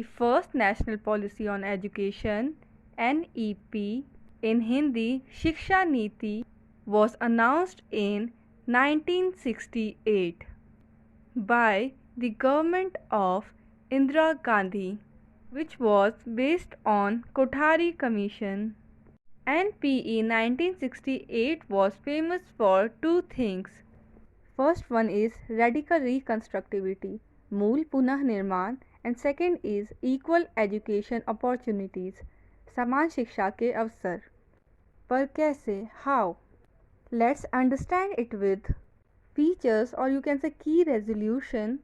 The first National Policy on Education (NEP) in Hindi, Shiksha Niti, was announced in 1968 by the government of Indira Gandhi, which was based on Kothari Commission. NPE 1968 was famous for two things. First one is radical reconstructivity, मूल पुनः निर्माण, and second is equal education opportunities, समान शिक्षा के अवसर. पर कैसे? How? Let's understand it with features, or you can say key resolution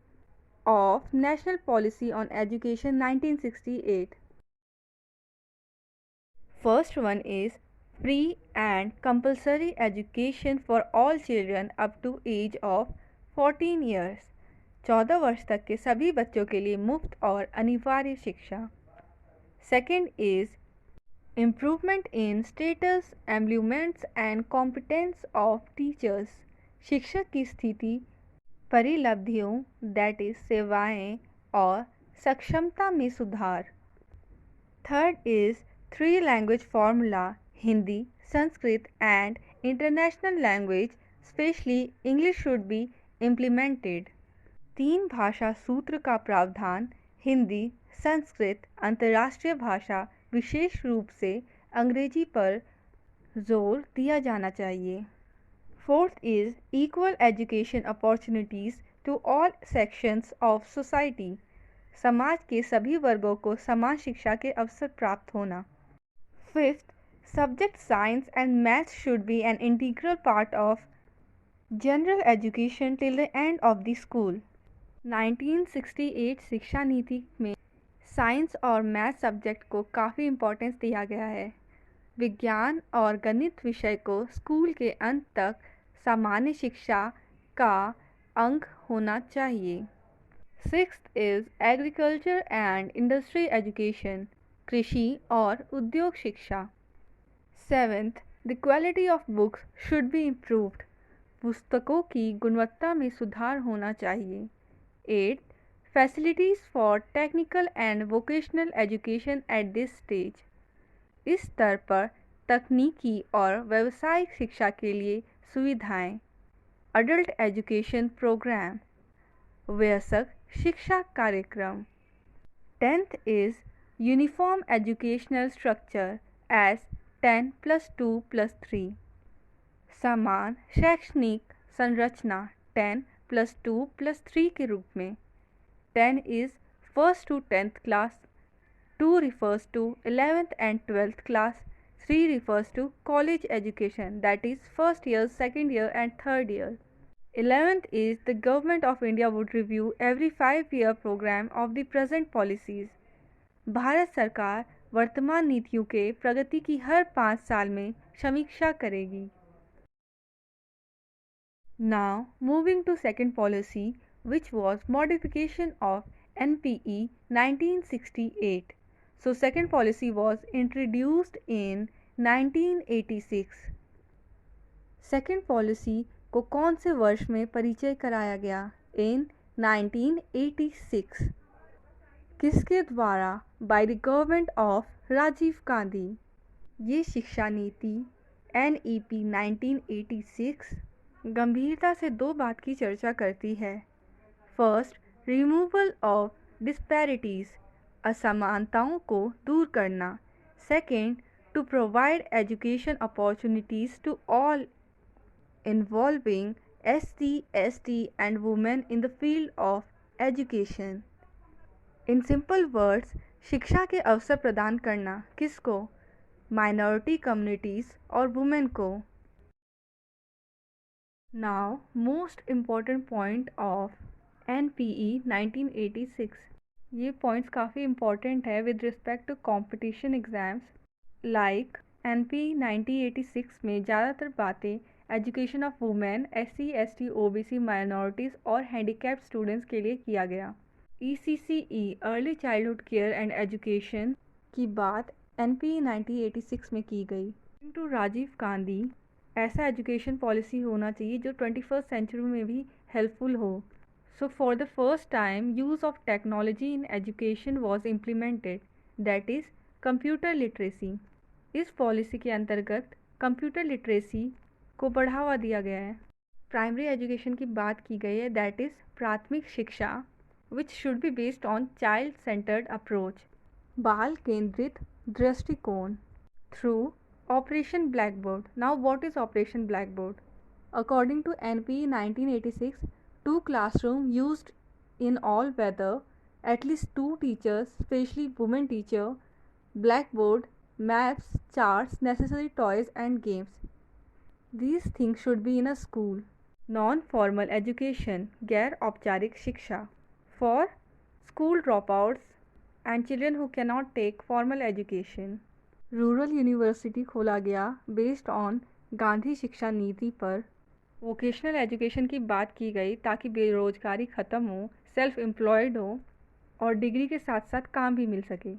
of National Policy on Education 1968. First one is free and compulsory education for all children up to age of 14 years. 14 वर्ष तक के सभी बच्चों के लिए मुफ्त और अनिवार्य शिक्षा. Second is improvement in status, emoluments and competence of teachers. शिक्षक की स्थिति, परिलब्धियों that is सेवाएं और सक्षमता में सुधार. Third is three language formula, Hindi, Sanskrit and international language, especially English should be implemented. 3 भाषा सूत्र का प्रावधान, हिंदी, संस्कृत, अंतर्राष्ट्रीय भाषा, विशेष रूप से अंग्रेजी पर जोर दिया जाना चाहिए. Fourth is equal education opportunities to all sections of society. समाज के सभी वर्गों को समान शिक्षा के अवसर प्राप्त होना. Fifth, subject science and math should be an integral part of general education till the end of the school. 1968 शिक्षा नीति में साइंस और मैथ सब्जेक्ट को काफ़ी इम्पोर्टेंस दिया गया है. विज्ञान और गणित विषय को स्कूल के अंत तक सामान्य शिक्षा का अंग होना चाहिए. Sixth is agriculture and industry education, कृषि और उद्योग शिक्षा. Seventh, the quality of books should be improved, पुस्तकों की गुणवत्ता में सुधार होना चाहिए. Eighth, facilities for technical and vocational education at this stage. इस स्तर पर तकनीकी और व्यावसायिक शिक्षा के लिए सुविधाएं. Adult education program, वयस्क शिक्षा कार्यक्रम. 10th is uniform educational structure as 10 plus 2 plus 3. समान शैक्षणिक संरचना 10 plus 2 plus 3 के रूप में. 10 is 1st to 10th class, 2 refers to 11th and 12th class, 3 refers to college education, that is first year, second year and third year. 11th is the Government of India would review every 5-year program of the present policies. Bharat सरकार वर्तमान नीतियों के प्रगति की हर 5 साल में समीक्षा करेगी. Now moving to second policy, which was modification of NPE 1968. So second policy was introduced in 1986. Second policy को कौन से वर्ष में परिचय कराया गया? In 1986. किसके द्वारा? By the government of Rajiv Gandhi. ये शिक्षा नीति NEP 1986 गंभीरता से दो बात की चर्चा करती है. फर्स्ट, रिमूवल ऑफ डिस्पैरिटीज़, असमानताओं को दूर करना. Second, to provide education opportunities to all involving SC, ST and women in the field of education. In simple words, शिक्षा के अवसर प्रदान करना. किसको? माइनॉरिटी कम्युनिटीज़ और वुमेन को. Now, most important point of NPE 1986. ये पॉइंट्स काफ़ी इम्पॉर्टेंट है with respect to competition exams. Like NPE 1986 में ज़्यादातर बातें education of women, SC, ST, OBC, minorities और हैंडीकैप्ड स्टूडेंट्स के लिए किया गया. ECCE early childhood care and education की बात NPE 1986 में की गई. टू राजीव गांधी, ऐसा एजुकेशन पॉलिसी होना चाहिए जो 21st सेंचुरी में भी हेल्पफुल हो. So for the first time, use of technology in education was implemented, that is computer literacy. इस पॉलिसी के अंतर्गत कंप्यूटर लिटरेसी को बढ़ावा दिया गया है। प्राइमरी एजुकेशन की बात की गई है, दैट इज़ प्राथमिक शिक्षा, which should be based on child centred approach, बाल केंद्रित दृष्टिकोण, through operation blackboard. Now what is Operation Blackboard? According to NPE 1986, two classrooms used in all weather, at least two teachers, especially women teacher, blackboard, maps, charts, necessary toys and games. These things should be in a school. Non-formal education, गैर औपचारिक शिक्षा, for school dropouts and children who cannot take formal education. Rural university खोला गया based on Gandhi शिक्षा नीति पर. Vocational education की बात की गई ताकि बेरोजगारी ख़त्म हो, सेल्फ एम्प्लॉयड हो और डिग्री के साथ साथ काम भी मिल सके.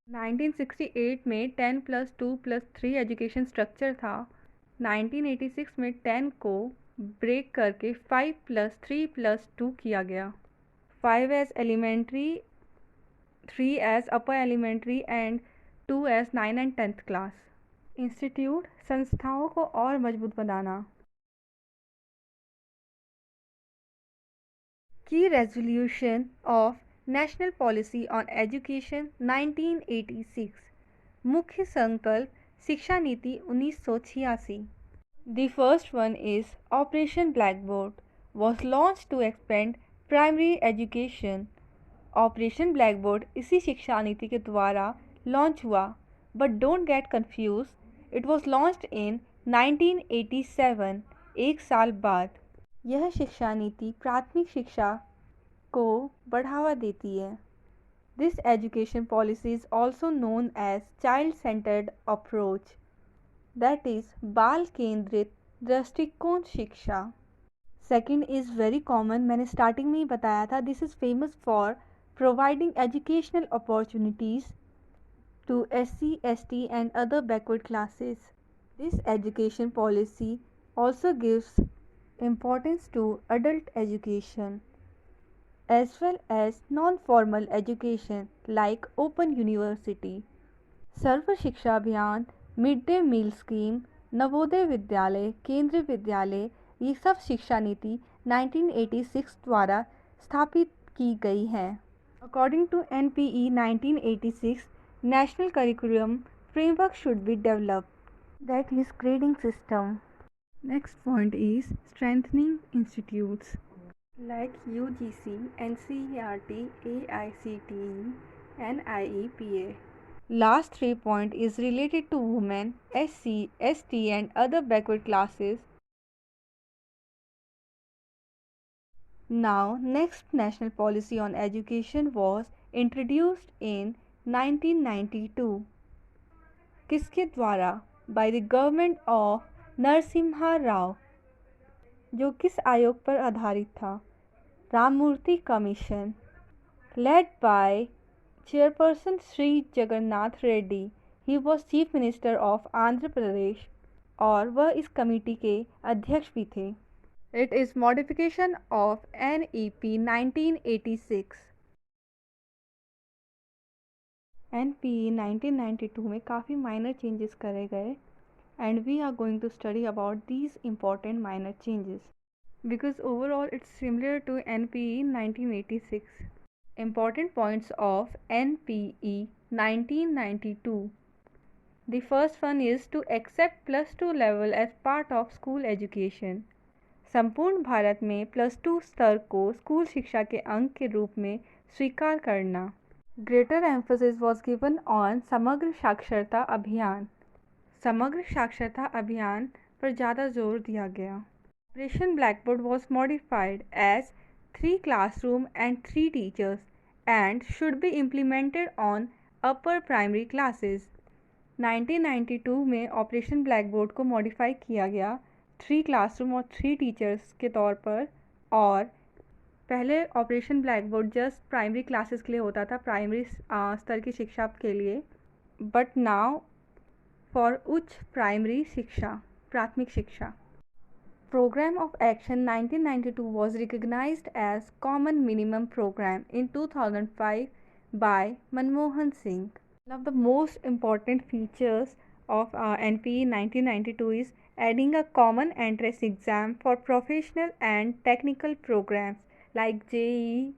1968 में 10+2+3 एजुकेशन स्ट्रक्चर था. 1986 में 10 को ब्रेक करके 5+3+2 किया गया. 5 as elementary, 3 as upper elementary and 2 as 9 and 10th class. Institute संस्थाओं को और मजबूत बनाना. की resolution of national policy on education 1986. मुख्य संकल्प शिक्षा नीति 1986. The first one is Operation Blackboard was launched to expand primary education. Operation blackboard इसी शिक्षा नीति के द्वारा लॉन्च हुआ, but don't get confuse, it was launched in 1987, एक साल बाद. यह शिक्षा नीति प्राथमिक शिक्षा को बढ़ावा देती है. This education policy is also known as child centred approach, that is बाल केंद्रित दृष्टिकोण शिक्षा. सेकेंड इज़ वेरी कॉमन, मैंने स्टार्टिंग में ही बताया था. This is famous for providing educational opportunities to SC, ST and other backward classes. This education policy also gives importance to adult education as well as non-formal education like open university. Sarva Shiksha Abhiyan, mid day meal scheme, Navodaya Vidyalaya, Kendriya विद्यालय, ये सब शिक्षा नीति 1986 द्वारा स्थापित की गई हैं. According to NPE 1986, National Curriculum Framework should be developed. That is grading system. Next point is strengthening institutes like UGC, NCERT, AICTE, and IEPA. Last 3 point is related to women, SC, ST and other backward classes. Now, next national policy on education was introduced in 1992. किसके द्वारा? By the government of Narasimha Rao. जो किस आयोग पर आधारित था? Ramamurti commission. Led by Chairperson Sri Jagannath Reddy. He was Chief Minister of Andhra Pradesh और वह इस कमेटी के अध्यक्ष भी थे. It is modification of NEP 1986. NPE 1992 में काफ़ी minor changes करे गए and we are going to study about these important minor changes because overall it's similar to NPE 1986. Important points of NPE 1992. The first one is to accept +2 level as part of school education. संपूर्ण भारत में +2 स्तर को school शिक्षा के अंग के रूप में स्वीकार करना. Greater emphasis was given on समग्र साक्षरता अभियान. समग्र साक्षरता अभियान पर ज़्यादा जोर दिया गया. Operation blackboard was modified as 3 classroom and 3 teachers and should be implemented on upper primary classes. 1992 में ऑपरेशन ब्लैकबोर्ड को मॉडिफाई किया गया 3 क्लासरूम और 3 टीचर्स के तौर पर. और पहले operation blackboard just primary classes के लिए होता था, प्राइमरी स्तर की शिक्षा के लिए, बट नाउ फॉर उच्च प्राइमरी शिक्षा, प्राथमिक शिक्षा. Program of Action 1992 was recognized as Common Minimum Program in 2005 by Manmohan Singh. One of the most important features of NPE 1992 is adding a common entrance exam for professional and technical programs like JEE.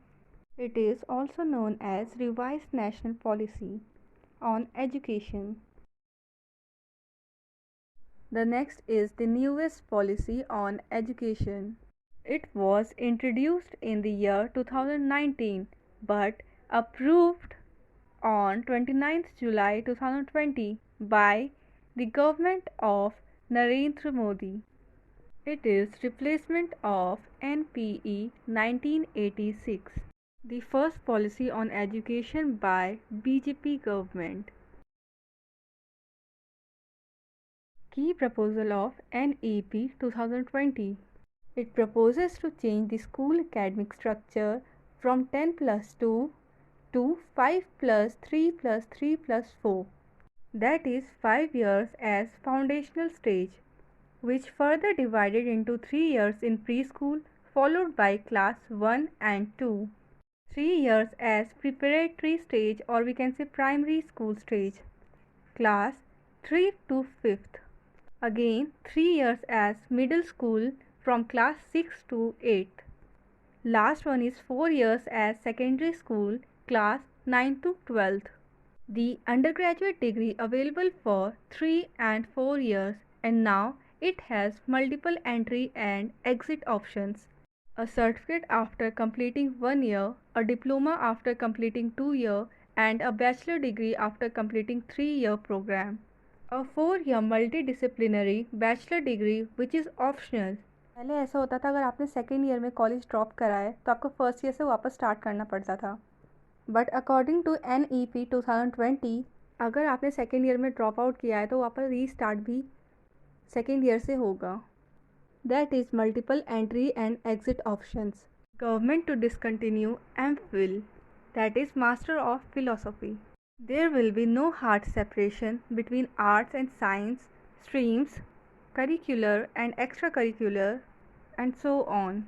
It is also known as Revised National Policy on Education. The next is the newest policy on education. It was introduced in the year 2019 but approved on 29th July 2020 by the government of Narendra Modi. It is replacement of NPE 1986, the first policy on education by BJP government. Key proposal of NEP 2020. It proposes to change the school academic structure from 10 plus 2 to 5 plus 3 plus 3 plus 4. That is 5 years as foundational stage, which further divided into 3 years in preschool followed by class 1 and 2. 3 years as preparatory stage, or we can say primary school stage, class 3 to 5th. Again 3 years as middle school from class 6 to 8th. Last one is 4 years as secondary school, class 9 to 12th. The undergraduate degree available for 3 and 4 years, and now it has multiple entry and exit options. A certificate after completing 1 year, a diploma after completing 2 years, and a bachelor degree after completing 3-year program. A 4-year multidisciplinary bachelor degree which is optional. पहले ऐसा होता था, अगर आपने second year में college drop करा है तो आपको फर्स्ट ईयर से वापस स्टार्ट करना पड़ता था. बट अकॉर्डिंग टू NEP 2020, अगर आपने सेकेंड ईयर में ड्रॉप आउट किया है तो वापस रीस्टार्ट भी सेकेंड ईयर से होगा. That is multiple entry and exit options. Government to discontinue MPhil, that is Master of Philosophy. There will be no hard separation between arts and science streams, curricular and extracurricular, and so on.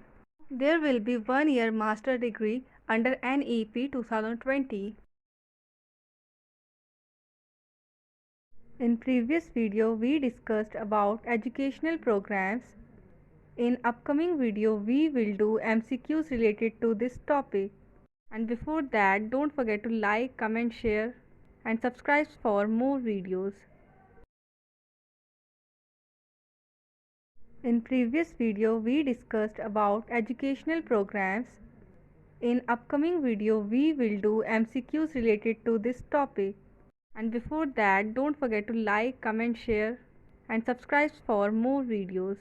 There will be 1-year master degree under NEP 2020. In previous video we discussed about educational programs. In upcoming video we will do MCQs related to this topic. And before that, don't forget to like, comment, share and subscribe for more videos. In previous video we discussed about educational programs. In upcoming video we will do MCQs related to this topic. And before that, don't forget to like, comment, share and subscribe for more videos.